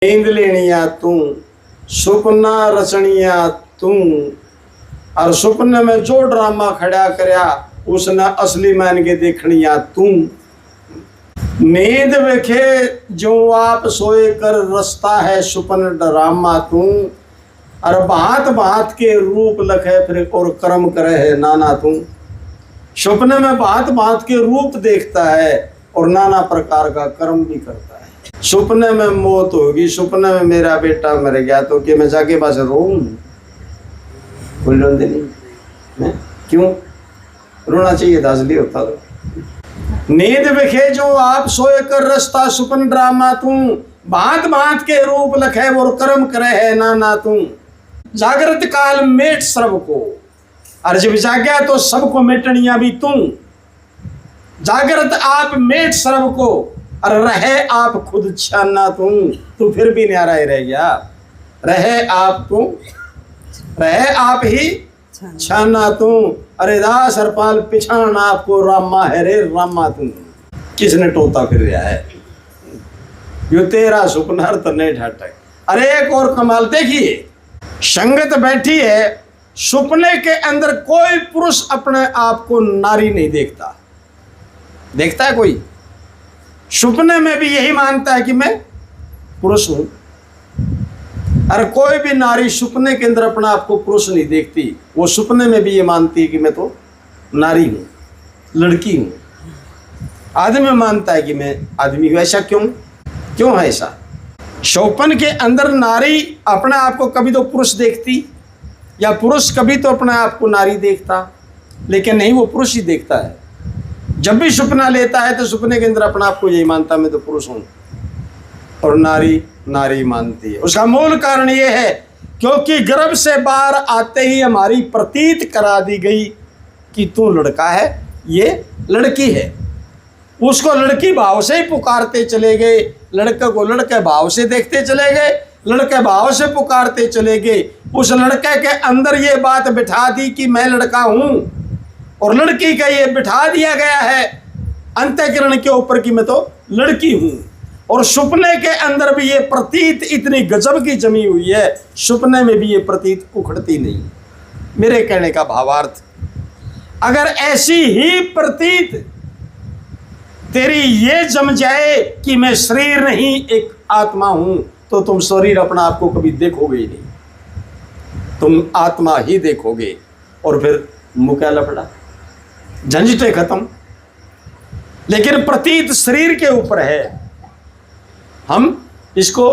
नींद लेनिया तू, सुपना रचनिया तू, और सुपने में जो ड्रामा खड़ा करया उसने असली मान के देखनिया तू। नींद वेखे जो आप सोए कर रस्ता है सुपन ड्रामा तू, और भांत भांत के रूप लखे फिर और कर्म करे है नाना तू। सुपने में भांत भांत के रूप देखता है और नाना प्रकार का कर्म भी करता है। सुपने में मौत होगी, सुपने में मेरा बेटा मर गया तो कि मैं जाके पास रोऊं? कोई रोंदे नहीं, क्यों रोना चाहिए था, असली होता तो। नींद विखे जो आप सोए कर रस्ता सुपन ड्रामा तू, भांत भांत के रूप लखे और कर्म करे है नाना तू। जागृत काल मेट सर्व को, और जब जाग्या तो सबको मेटनिया भी तू। जागृत आप मेट सर्व को, और रहे आप खुद छाना तू फिर भी न्यारा ही रह गया। रहे आप तू, रहे आप ही छाना तू। अरे दास हरपाल पिछाण आपको रामा है रे रामा तू। किसने टोता फिर रहा है, यो तेरा सुपना तो नहीं ढाटे। अरे एक और कमाल देखिए, संगत बैठी है, सुपने के अंदर कोई पुरुष अपने आप को नारी नहीं देखता। देखता है कोई? सुपने में भी यही मानता है कि मैं पुरुष हूं। और कोई भी नारी सुपने के अंदर अपना आप को पुरुष नहीं देखती, वो सुपने में भी ये मानती है कि मैं तो नारी हूं, लड़की हूं। आदमी मानता है कि मैं आदमी हूं। ऐसा क्यों क्यों है ऐसा? स्वप्न के अंदर नारी अपने आप को कभी तो पुरुष देखती, या पुरुष कभी तो अपने आप को नारी देखता, लेकिन नहीं, वो पुरुष ही देखता है। जब भी सपना लेता है तो सपने के अंदर अपना आप को यही मानता मैं तो पुरुष हूं, और नारी नारी मानती है। उसका मूल कारण ये है क्योंकि गर्भ से बाहर आते ही हमारी प्रतीत करा दी गई कि तू लड़का है, ये लड़की है। उसको लड़की भाव से ही पुकारते चले गए, लड़के को लड़के भाव से देखते चले गए, लड़के भाव से पुकारते चले गए। उस लड़के के अंदर ये बात बिठा दी कि मैं लड़का हूं, और लड़की का ये बिठा दिया गया है अंतःकरण के ऊपर कि मैं तो लड़की हूं। और सुपने के अंदर भी ये प्रतीत इतनी गजब की जमी हुई है, सुपने में भी ये प्रतीत उखड़ती नहीं। मेरे कहने का भावार्थ, अगर ऐसी ही प्रतीत तेरी ये जम जाए कि मैं शरीर नहीं एक आत्मा हूं, तो तुम शरीर अपना आप को कभी देखोगे ही नहीं, तुम आत्मा ही देखोगे। और फिर मुक्या लफड़ा, झंझटें खत्म। लेकिन प्रतीत शरीर के ऊपर है, हम इसको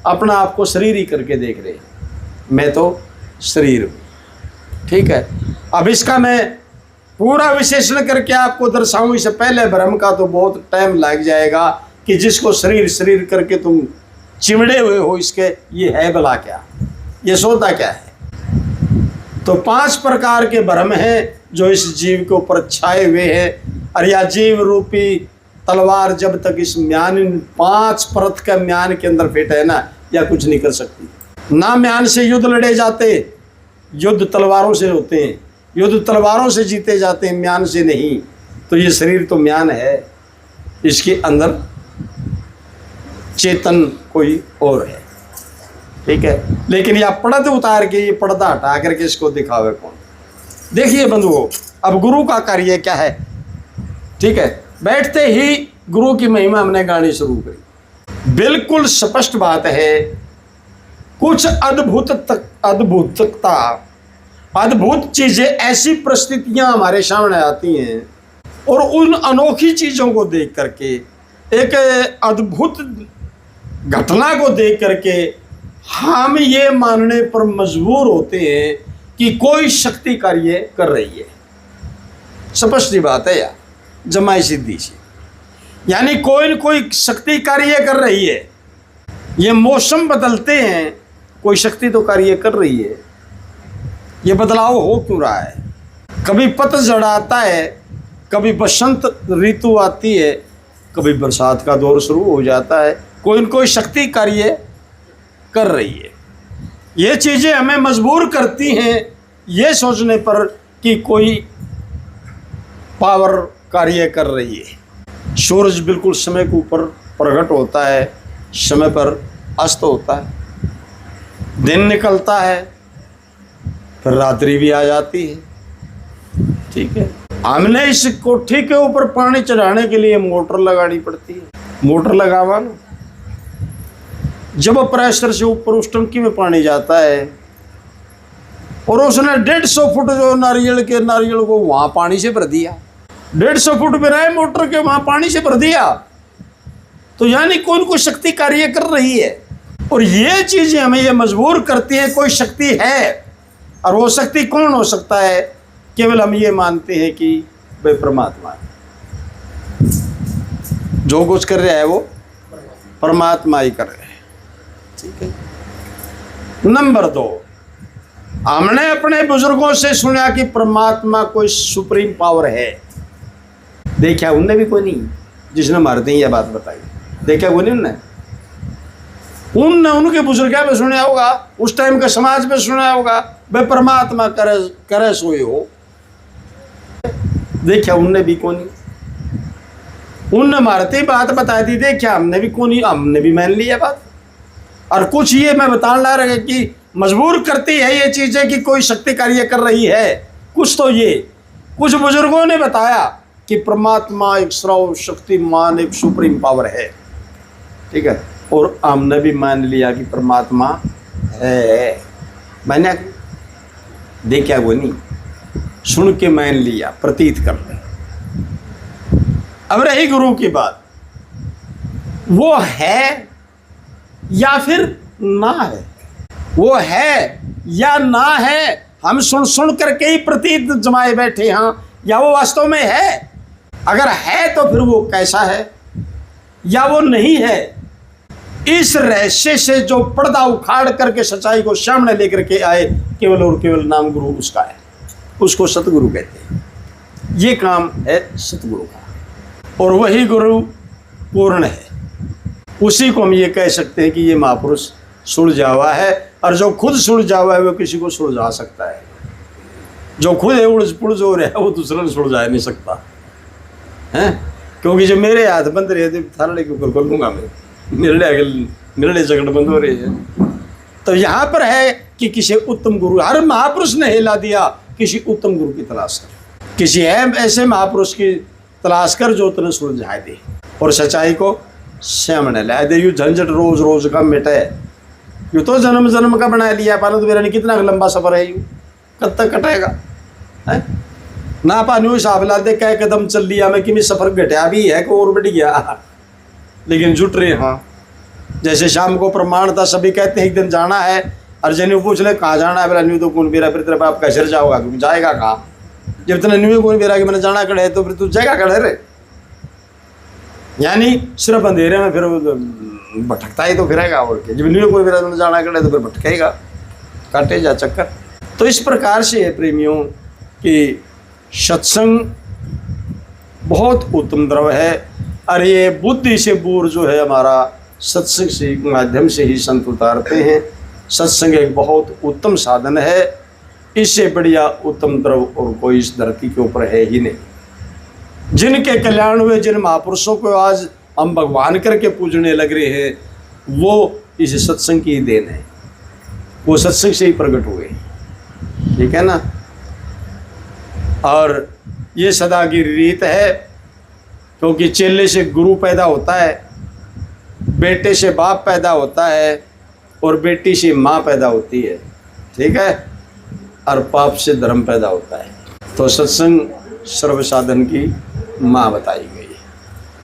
अपना आप को शरीर ही करके देख रहे हैं, मैं तो शरीर हूं। ठीक है, अब इसका मैं पूरा विश्लेषण करके आपको दर्शाऊं, इससे पहले भ्रम का तो बहुत टाइम लग जाएगा कि जिसको शरीर शरीर करके तुम चिमड़े हुए हो, इसके ये है भला क्या, ये सौदा क्या है? तो 5 प्रकार के भ्रम हैं जो इस जीव के ऊपर छाए हुए हैं। और यह जीव रूपी तलवार जब तक इस म्यान 5 परत का म्यान के अंदर फिट है ना, या कुछ नहीं कर सकती। ना म्यान से युद्ध लड़े जाते, युद्ध तलवारों से होते हैं, युद्ध तलवारों से जीते जाते हैं, म्यान से नहीं। तो ये शरीर तो म्यान है, इसके अंदर चेतन कोई और है। ठीक है, लेकिन यह पर्दा उतार के, ये पर्दा हटा करके इसको दिखावे कौन? देखिए बंधुओं, अब गुरु का कार्य क्या है? ठीक है, बैठते ही गुरु की महिमा हमने गानी शुरू करी। बिल्कुल स्पष्ट बात है, कुछ अद्भुतता, अद्भुत चीजें, ऐसी परिस्थितियां हमारे सामने आती हैं, और उन अनोखी चीजों को देख करके, एक अद्भुत घटना को देख करके हम ये मानने पर मजबूर होते हैं कि कोई शक्ति कार्य कर रही है। स्पष्ट बात है यार, जमाई सिद्धि से, यानी कोई न कोई शक्ति कार्य कर रही है। ये मौसम बदलते हैं, कोई शक्ति तो कार्य कर रही है। ये बदलाव हो क्यों रहा है? कभी पतझड़ आता है, कभी बसंत ऋतु आती है, कभी बरसात का दौर शुरू हो जाता है। कोई न कोई शक्ति कार्य कर रही है। ये चीज़ें हमें मजबूर करती हैं ये सोचने पर कि कोई पावर कार्य कर रही है। सूरज बिल्कुल समय के ऊपर प्रकट होता है, समय पर अस्त होता है, दिन निकलता है, फिर रात्रि भी आ जाती है। ठीक है, हमने इस कोठी के ऊपर पानी चढ़ाने के लिए मोटर लगानी पड़ती है। मोटर लगावा ना, जब प्रेशर से ऊपर उस टंकी में पानी जाता है और उसने 150 फुट जो नारियल को वहां पानी से भर दिया, 150 फुट पे रहे मोटर के वहां पानी से भर दिया, तो यानी कोई कोई शक्ति कार्य कर रही है। और ये चीजें हमें ये मजबूर करती है कोई शक्ति है, और वो शक्ति कौन हो सकता है? केवल हम ये मानते हैं कि वे परमात्मा है, जो कुछ कर रहा है वो परमात्मा ही कर रहे हैं। ठीक है। नंबर 2, हमने अपने बुजुर्गों से सुना कि परमात्मा कोई सुप्रीम पावर है। देखा उनने भी कोई नहीं, जिसने मारते ही यह बात बताई, देखा कोई नहीं उनने उनके बुजुर्ग में सुना होगा, उस टाइम के समाज में सुना होगा, वे परमात्मा करे सोए हो। देखा उनने भी कोई नहीं, उनने मारते ही बात बता दी, देखा हमने भी कोई नहीं, हमने भी मान लिया बात। और कुछ ये मैं बताने ला रहा कि मजबूर करती है ये चीजें कि कोई शक्ति कार्य कर रही है। कुछ तो ये कुछ बुजुर्गों ने बताया कि परमात्मा एक सर्वशक्तिमान एक सुप्रीम पावर है। ठीक है, और हमने भी मान लिया कि परमात्मा है। मैंने देखा वो नहीं, सुन के मान लिया, प्रतीत कर ले। अब रही गुरु की बात, वो है या फिर ना है, वो है या ना है, हम सुन करके ही प्रतीत जमाए बैठे हैं, या वो वास्तव में है। अगर है तो फिर वो कैसा है या वो नहीं है, इस रहस्य से जो पर्दा उखाड़ करके सच्चाई को सामने लेकर के आए, केवल और केवल नाम गुरु उसका है, उसको सतगुरु कहते हैं। ये काम है सतगुरु का, और वही गुरु पूर्ण है। उसी को हम ये कह सकते हैं कि ये महापुरुष सुलझा हुआ है, और जो खुद सुलझा हुआ है वो किसी को सुलझा सकता है। जो खुद है उड़ज पुड़ज हो रहा है वो दूसरा ने सुलझा नहीं सकता है, क्योंकि जो मेरे हाथ बंद रहे थे थाने के ऊपर खोल दूंगा मैं, मेरे झगड़ बंद हो रही है। तो यहाँ पर है कि किसी उत्तम गुरु, हर महापुरुष ने हिला दिया, किसी उत्तम गुरु की तलाश कर, किसी ऐसे महापुरुष की तलाश कर जो तुम्हें सुलझा दे और सच्चाई को सामने ला दे। यू झंझट रोज रोज का मिटे, यू तो जन्म जन्म का बना लिया पाना, तो मेरा नहीं कितना लंबा सफर है, यू कब तक कटेगा है ना। पानी हिसाब ला दे, कै कदम चल लिया मैं कि सफर घटा भी है को और बढ़ गया, लेकिन जुट रहे। हाँ, जैसे शाम को प्रमाण था, सभी कहते हैं एक दिन जाना है, और जन पूछ ले कहाँ जाना है, बोला न्यू तो कौन बेरा, फिर तेरे बाप कैसे जाओगा, क्योंकि जाएगा कहाँ जब तेने न्यू कौन बेरा कि मैंने जाना खड़े, तो फिर तू जाएगा खड़े रे। यानी सिर्फ अंधेरे में फिर भटकता ही तो फिरेगा, और क्या, जब न्यू कोई बेरा तुमने जाना खड़े तो फिर भटकेगा, काटे जा चक्कर। तो इस प्रकार से है प्रेमियों कि सत्संग बहुत उत्तम द्रव है, और ये बुद्धि से बूर जो है हमारा सत्संग से माध्यम से ही संत उतारते हैं। सत्संग एक बहुत उत्तम साधन है, इससे बढ़िया उत्तम द्रव और कोई इस धरती के ऊपर है ही नहीं। जिनके कल्याण हुए, जिन महापुरुषों को आज हम भगवान करके पूजने लग रहे हैं, वो इस सत्संग की देन है, वो सत्संग से ही प्रकट हुए। ठीक है ना। और ये सदा की रीत है, क्योंकि चेले से गुरु पैदा होता है, बेटे से बाप पैदा होता है, और बेटी से माँ पैदा होती है। ठीक है, और पाप से धर्म पैदा होता है। तो सत्संग सर्व साधन की माँ बताई।